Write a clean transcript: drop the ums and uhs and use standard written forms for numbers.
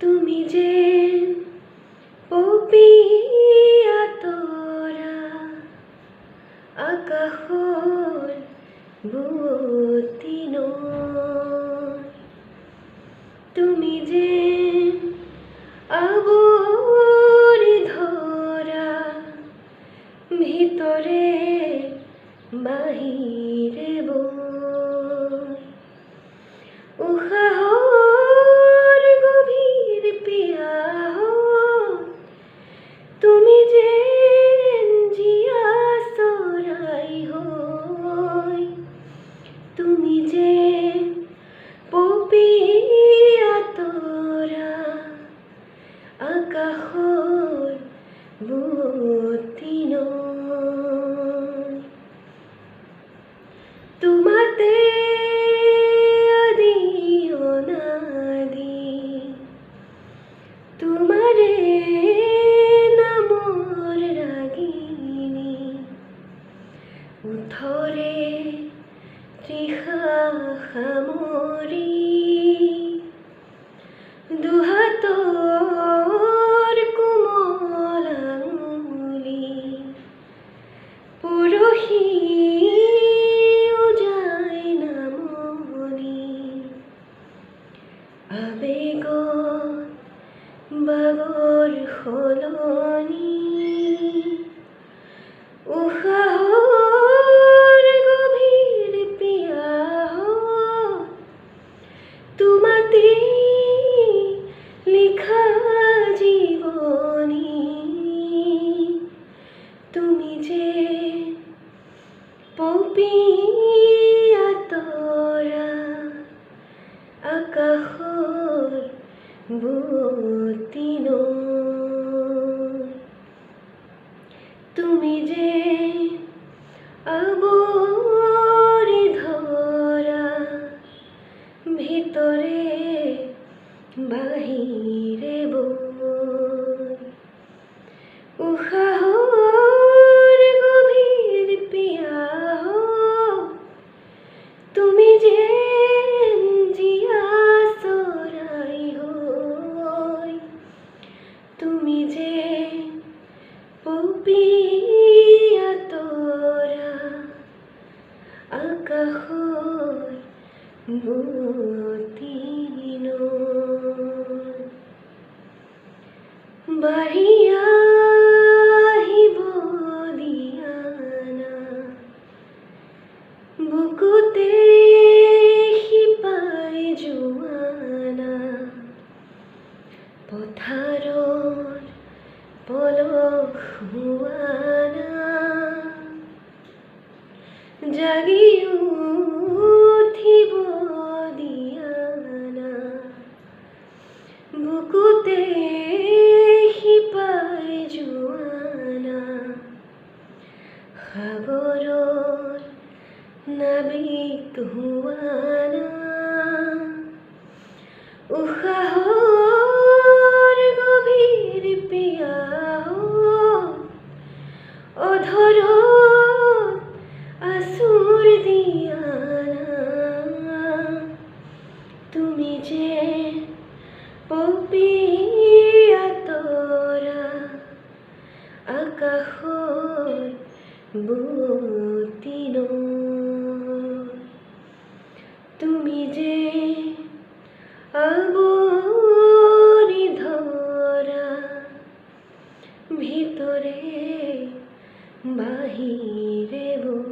তুমি যে পপিয়া তৰা আকাশৰ বুৱতী নৈ, তুমি যে আৱৰি ধৰা ভিতৰে বাহিৰে বৈ, উশাহৰ গভীৰ পিয়াহত তুমি যে জীয়া চৰাই হৈ, তুমি যে পপিয়া তৰা আকাশৰ বুৱতী নৈ, তোমাতে আদি অনাদি, তোমাৰে নামৰ ৰাগিনী, ওঠৰে তৃষা সামৰি, দুহাতৰ কোমল আঙুলি পৰশি উজাই নামনি, আবেগত বাগৰ সলনি, উশাহৰ গভীৰ পিয়াহত তোমাতে লিখা জীৱনী, তুমি যে পপিয়া তৰা আকাশৰ বুৱতী নৈ, তুমি যে আৱৰি ধৰা ভিতৰে বাহিৰে বৈ, উশাহৰ গভীৰ পিয়াহত তুমি যে জীয়া চৰাই হৈ, তুমি যে পপিয়া তৰা আকাশৰ বুৱতী নৈ, বাঢ়ি আহিব দিয়া না বুকুতে শিপাই জোৱানা, পথাৰৰ পলস হোৱানা, জাগি উঠিব দিয়া না বুকুতে শিপাই জোৱানা, সাগৰৰ নাবিক হোৱানা, উশাহৰ গভীৰ পিয়াহত অধৰত আঁচুৰ দিয়া না, তুমি যে পপিয়া তৰা আকাশৰ বুৱতী নৈ, তুমি যে আৱৰি ধৰা ভিতৰে বাহিৰে বৈ।